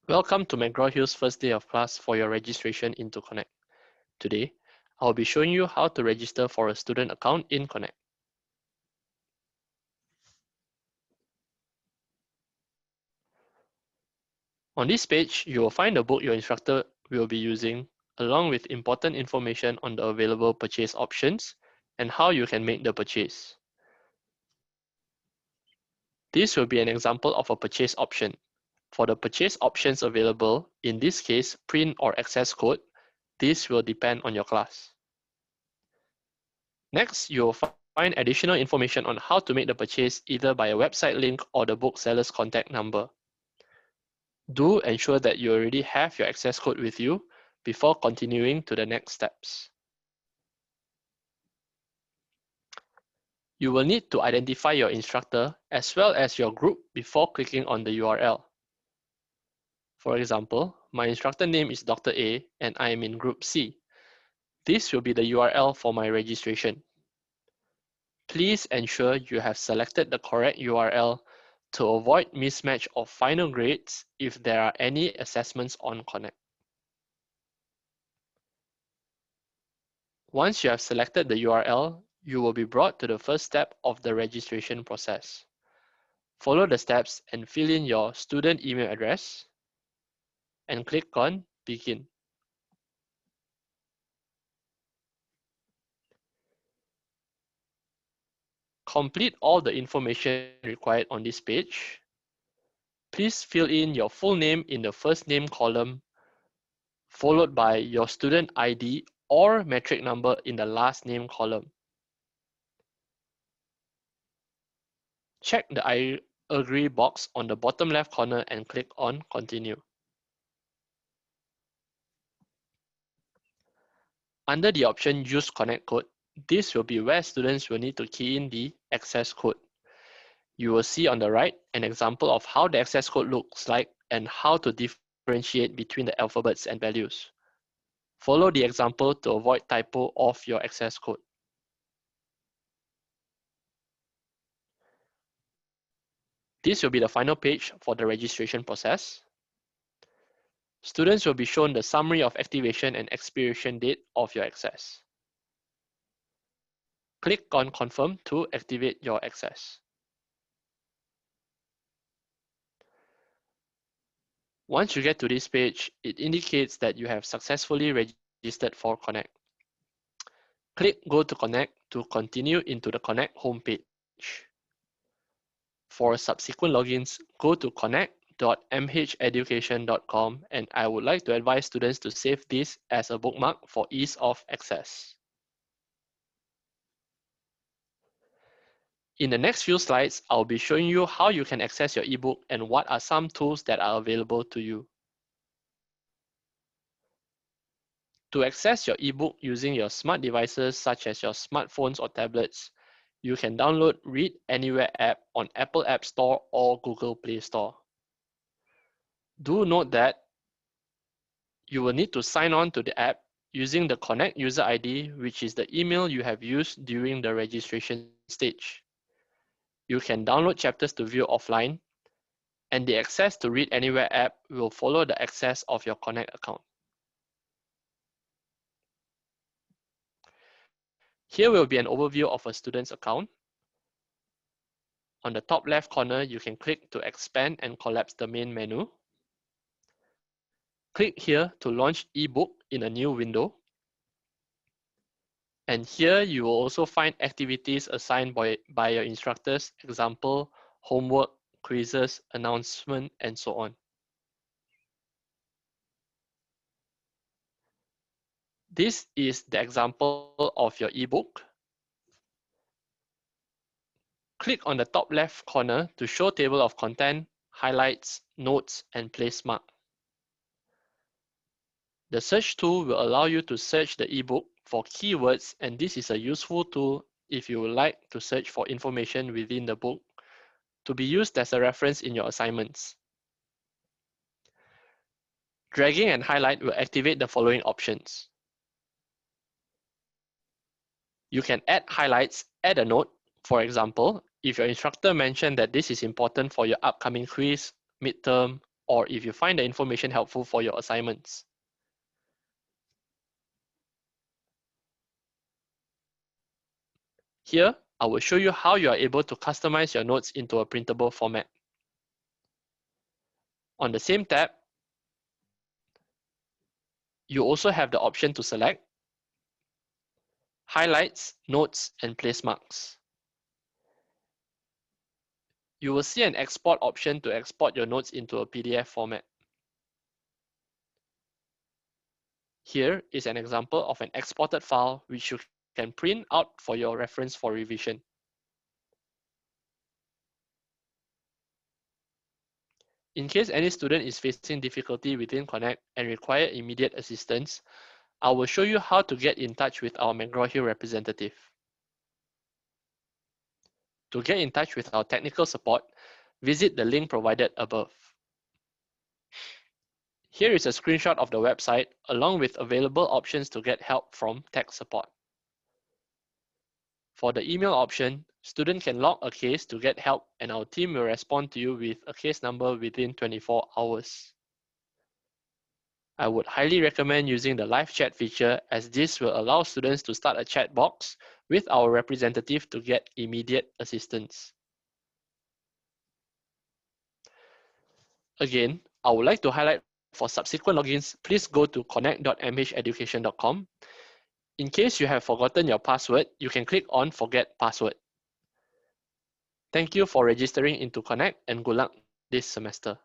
Welcome to Mcgraw Hill's first day of class for your registration into Connect. Today, I'll be showing you how to register for a student account in Connect. On this page, you will find the book your instructor will be using, along with important information on the available purchase options and how you can make the purchase. This will be an example of a purchase option. For the purchase options available, in this case, print or access code, this will depend on your class. Next, you will find additional information on how to make the purchase either by a website link or the bookseller's contact number. Do ensure that you already have your access code with you before continuing to the next steps. You will need to identify your instructor as well as your group before clicking on the URL. For example, my instructor name is Dr. A and I am in group C. This will be the URL for my registration. Please ensure you have selected the correct URL to avoid mismatch of final grades if there are any assessments on Connect. Once you have selected the URL, you will be brought to the first step of the registration process. Follow the steps and fill in your student email address and click on Begin. Complete all the information required on this page. Please fill in your full name in the first name column, followed by your student ID or metric number in the last name column. Check the I agree box on the bottom left corner and click on Continue. Under the option Use Connect Code, this will be where students will need to key in the access code. You will see on the right an example of how the access code looks like and how to differentiate between the alphabets and values. Follow the example to avoid typo of your access code. This will be the final page for the registration process. Students will be shown the summary of activation and expiration date of your access. Click on Confirm to activate your access. Once you get to this page, it indicates that you have successfully registered for Connect. Click Go to Connect to continue into the Connect homepage. For subsequent logins, go to connect.mheducation.com, and I would like to advise students to save this as a bookmark for ease of access. In the next few slides, I'll be showing you how you can access your ebook and what are some tools that are available to you. To access your ebook using your smart devices such as your smartphones or tablets, you can download Read Anywhere app on Apple App Store or Google Play Store. Do note that you will need to sign on to the app using the Connect user ID, which is the email you have used during the registration stage. You can download chapters to view offline, and the access to Read Anywhere app will follow the access of your Connect account. Here will be an overview of a student's account. On the top left corner, you can click to expand and collapse the main menu. Click here to launch ebook in a new window. And here you will also find activities assigned by your instructors, example, homework, quizzes, announcement, and so on. This is the example of your ebook. Click on the top left corner to show table of content, highlights, notes, and place mark. The search tool will allow you to search the ebook for keywords, and this is a useful tool if you would like to search for information within the book to be used as a reference in your assignments. Dragging and highlight will activate the following options. You can add highlights, add a note. For example, if your instructor mentioned that this is important for your upcoming quiz, midterm, or if you find the information helpful for your assignments. Here, I will show you how you are able to customize your notes into a printable format. On the same tab, you also have the option to select Highlights, Notes, and Place Marks. You will see an export option to export your notes into a PDF format. Here is an example of an exported file which you can print out for your reference for revision. In case any student is facing difficulty within Connect and require immediate assistance, I will show you how to get in touch with our Mcgraw Hill representative. To get in touch with our technical support, visit the link provided above. Here is a screenshot of the website along with available options to get help from tech support. For the email option, student can log a case to get help and our team will respond to you with a case number within 24 hours. I would highly recommend using the live chat feature as this will allow students to start a chat box with our representative to get immediate assistance. Again, I would like to highlight for subsequent logins, please go to connect.mheducation.com. In case you have forgotten your password, you can click on Forget Password. Thank you for registering into Connect and good luck this semester.